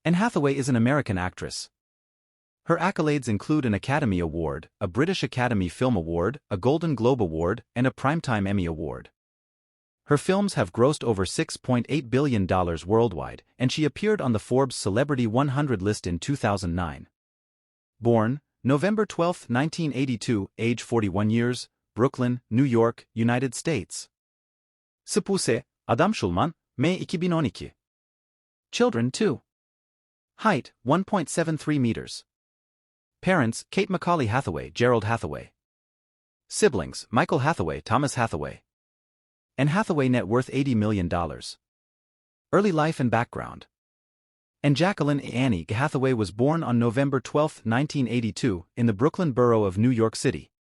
Anne Hathaway is an American actress. Her accolades include an Academy Award, a British Academy Film Award, a Golden Globe Award, and a Primetime Emmy Award. Her films have grossed over $6.8 billion worldwide, and she appeared on the Forbes Celebrity 100 list in 2009. Born November 12, 1982, age 41 years, Brooklyn, New York, United States. Spouse, Adam Schulman, May 2012. Children 2. Height, 1.73 meters. Parents, Kate Macaulay Hathaway, Gerald Hathaway. Siblings, Michael Hathaway, Thomas Hathaway. Anne Hathaway net worth $80 million. Early life and background. Anne Jacqueline Annie Hathaway was born on November 12, 1982, in the Brooklyn borough of New York City.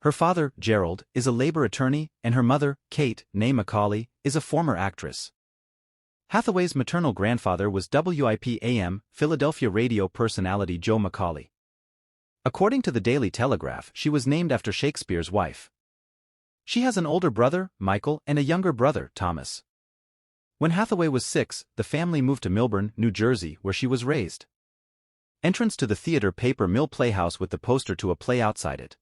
Her father, Gerald, is a labor attorney, and her mother, Kate, née Macaulay, is a former actress. Hathaway's maternal grandfather was WIP-AM, Philadelphia radio personality Joe Macaulay. According to the Daily Telegraph, she was named after Shakespeare's wife. She has an older brother, Michael, and a younger brother, Thomas. When Hathaway was 6, the family moved to Milburn, New Jersey, where she was raised. Entrance to the theater Paper Mill Playhouse with the poster to a play outside it.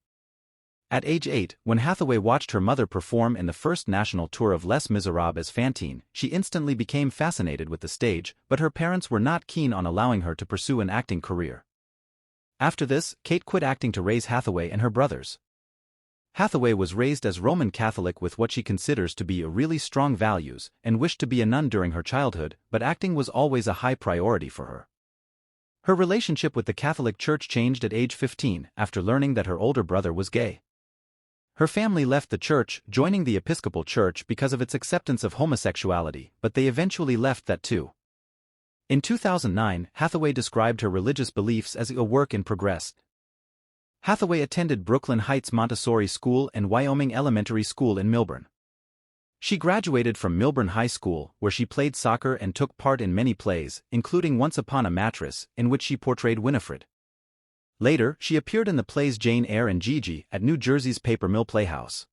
At age 8, when Hathaway watched her mother perform in the first national tour of Les Miserables as Fantine, she instantly became fascinated with the stage, but her parents were not keen on allowing her to pursue an acting career. After this, Kate quit acting to raise Hathaway and her brothers. Hathaway was raised as Roman Catholic with what she considers to be really strong values, and wished to be a nun during her childhood, but acting was always a high priority for her. Her relationship with the Catholic Church changed at age 15 after learning that her older brother was gay. Her family left the church, joining the Episcopal Church because of its acceptance of homosexuality, but they eventually left that too. In 2009, Hathaway described her religious beliefs as a work in progress. Hathaway attended Brooklyn Heights Montessori School and Wyoming Elementary School in Milburn. She graduated from Milburn High School, where she played soccer and took part in many plays, including Once Upon a Mattress, in which she portrayed Winifred. Later, she appeared in the plays Jane Eyre and Gigi at New Jersey's Paper Mill Playhouse.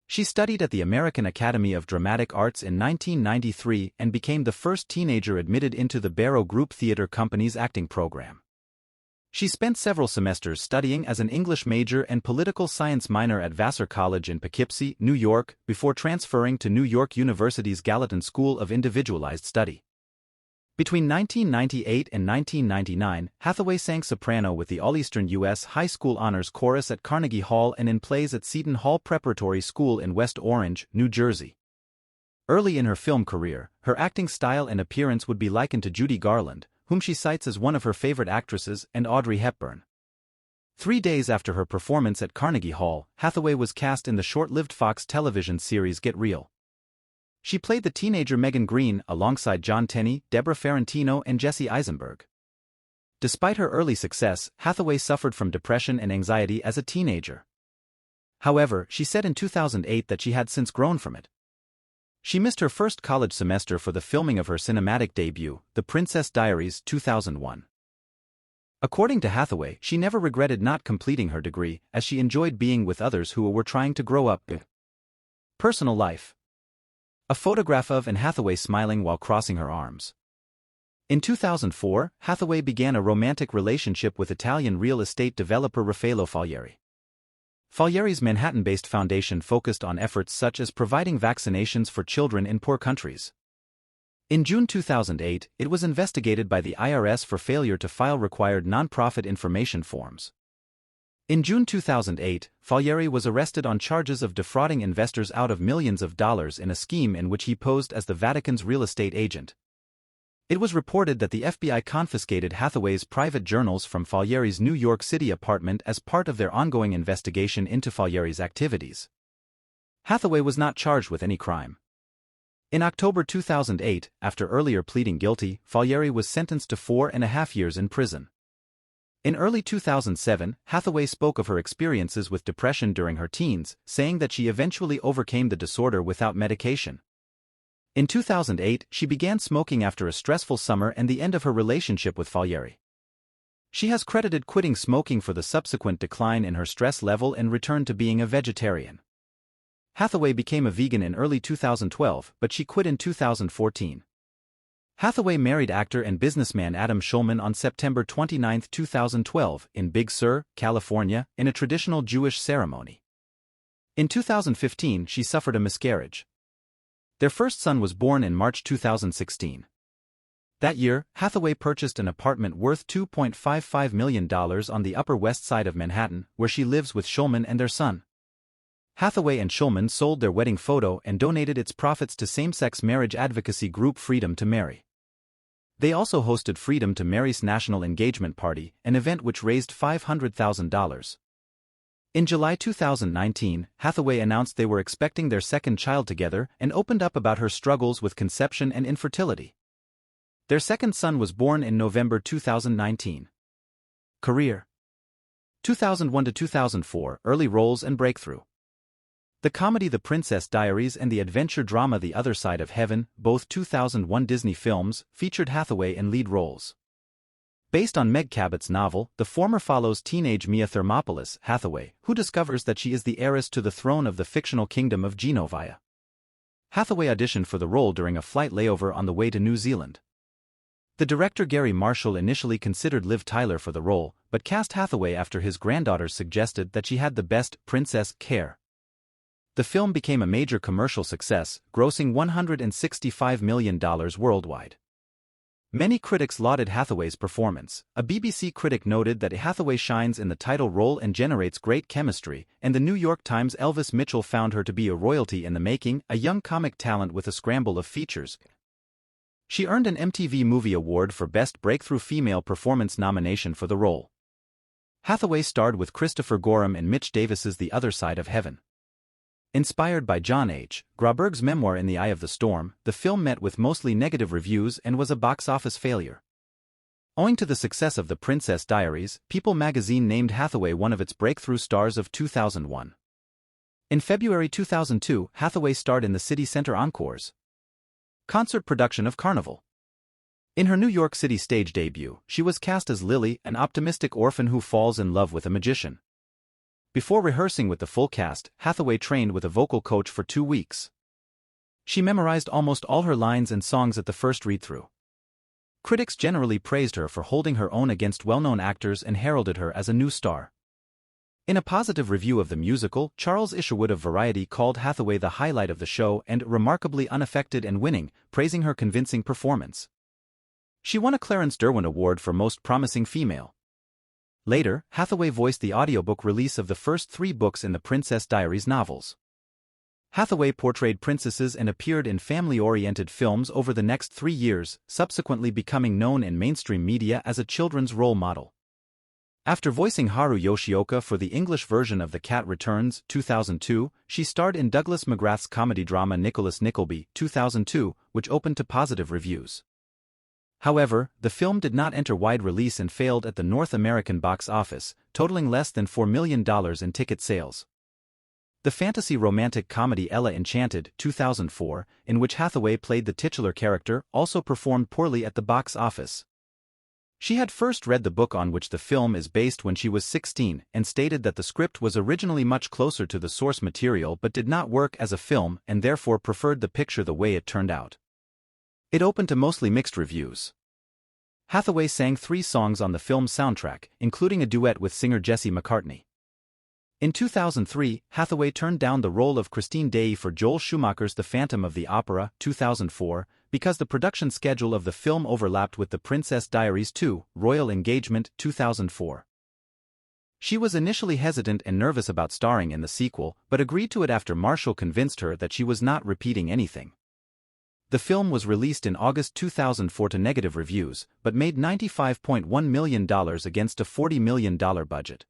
She studied at the American Academy of Dramatic Arts in 1993 and became the first teenager admitted into the Barrow Group Theatre Company's acting program. She spent several semesters studying as an English major and political science minor at Vassar College in Poughkeepsie, New York, before transferring to New York University's Gallatin School of Individualized Study. Between 1998 and 1999, Hathaway sang soprano with the All-Eastern U.S. High School Honors Chorus at Carnegie Hall and in plays at Seton Hall Preparatory School in West Orange, New Jersey. Early in her film career, her acting style and appearance would be likened to Judy Garland, whom she cites as one of her favorite actresses, and Audrey Hepburn. 3 days after her performance at Carnegie Hall, Hathaway was cast in the short-lived Fox television series Get Real. She played the teenager Megan Greene alongside John Tenney, Deborah Ferrantino, and Jesse Eisenberg. Despite her early success, Hathaway suffered from depression and anxiety as a teenager. However, she said in 2008 that she had since grown from it. She missed her first college semester for the filming of her cinematic debut, The Princess Diaries 2001. According to Hathaway, she never regretted not completing her degree, as she enjoyed being with others who were trying to grow up. Personal life. A photograph of Anne Hathaway smiling while crossing her arms. In 2004, Hathaway began a romantic relationship with Italian real estate developer Raffaello Falieri. Falieri's Manhattan-based foundation focused on efforts such as providing vaccinations for children in poor countries. In June 2008, it was investigated by the IRS for failure to file required nonprofit information forms. In June 2008, Falieri was arrested on charges of defrauding investors out of millions of dollars in a scheme in which he posed as the Vatican's real estate agent. It was reported that the FBI confiscated Hathaway's private journals from Falieri's New York City apartment as part of their ongoing investigation into Falieri's activities. Hathaway was not charged with any crime. In October 2008, after earlier pleading guilty, Falieri was sentenced to 4.5 years in prison. In early 2007, Hathaway spoke of her experiences with depression during her teens, saying that she eventually overcame the disorder without medication. In 2008, she began smoking after a stressful summer and the end of her relationship with Falieri. She has credited quitting smoking for the subsequent decline in her stress level and returned to being a vegetarian. Hathaway became a vegan in early 2012, but she quit in 2014. Hathaway married actor and businessman Adam Schulman on September 29, 2012, in Big Sur, California, in a traditional Jewish ceremony. In 2015, she suffered a miscarriage. Their first son was born in March 2016. That year, Hathaway purchased an apartment worth $2.55 million on the Upper West Side of Manhattan, where she lives with Schulman and their son. Hathaway and Schulman sold their wedding photo and donated its profits to same-sex marriage advocacy group Freedom to Marry. They also hosted Freedom to Marry's National Engagement Party, an event which raised $500,000. In July 2019, Hathaway announced they were expecting their second child together and opened up about her struggles with conception and infertility. Their second son was born in November 2019. Career: 2001 to 2004, early roles and breakthrough. The comedy The Princess Diaries and the adventure drama The Other Side of Heaven, both 2001 Disney films, featured Hathaway in lead roles. Based on Meg Cabot's novel, the former follows teenage Mia Thermopolis, Hathaway, who discovers that she is the heiress to the throne of the fictional kingdom of Genovia. Hathaway auditioned for the role during a flight layover on the way to New Zealand. The director Gary Marshall initially considered Liv Tyler for the role, but cast Hathaway after his granddaughters suggested that she had the best princess hair. The film became a major commercial success, grossing $165 million worldwide. Many critics lauded Hathaway's performance. A BBC critic noted that Hathaway shines in the title role and generates great chemistry, and the New York Times' Elvis Mitchell found her to be a royalty in the making, a young comic talent with a scramble of features. She earned an MTV Movie Award for Best Breakthrough Female Performance nomination for the role. Hathaway starred with Christopher Gorham in Mitch Davis's The Other Side of Heaven. Inspired by John H. Graberg's memoir In the Eye of the Storm, the film met with mostly negative reviews and was a box office failure. Owing to the success of The Princess Diaries, People magazine named Hathaway one of its breakthrough stars of 2001. In February 2002, Hathaway starred in the City Center Encore's concert production of Carnival. In her New York City stage debut, she was cast as Lily, an optimistic orphan who falls in love with a magician. Before rehearsing with the full cast, Hathaway trained with a vocal coach for 2 weeks. She memorized almost all her lines and songs at the first read-through. Critics generally praised her for holding her own against well-known actors and heralded her as a new star. In a positive review of the musical, Charles Isherwood of Variety called Hathaway the highlight of the show and remarkably unaffected and winning, praising her convincing performance. She won a Clarence Derwin Award for Most Promising Female. Later, Hathaway voiced the audiobook release of the first 3 books in the Princess Diaries novels. Hathaway portrayed princesses and appeared in family-oriented films over the next 3 years, subsequently becoming known in mainstream media as a children's role model. After voicing Haru Yoshioka for the English version of The Cat Returns, 2002, she starred in Douglas McGrath's comedy drama Nicholas Nickleby, 2002, which opened to positive reviews. However, the film did not enter wide release and failed at the North American box office, totaling less than $4 million in ticket sales. The fantasy romantic comedy Ella Enchanted, 2004, in which Hathaway played the titular character, also performed poorly at the box office. She had first read the book on which the film is based when she was 16 and stated that the script was originally much closer to the source material but did not work as a film and therefore preferred the picture the way it turned out. It opened to mostly mixed reviews. Hathaway sang 3 songs on the film's soundtrack, including a duet with singer Jesse McCartney. In 2003, Hathaway turned down the role of Christine Day for Joel Schumacher's The Phantom of the Opera, 2004, because the production schedule of the film overlapped with The Princess Diaries 2, Royal Engagement, 2004. She was initially hesitant and nervous about starring in the sequel, but agreed to it after Marshall convinced her that she was not repeating anything. The film was released in August 2004 to negative reviews, but made $95.1 million against a $40 million budget.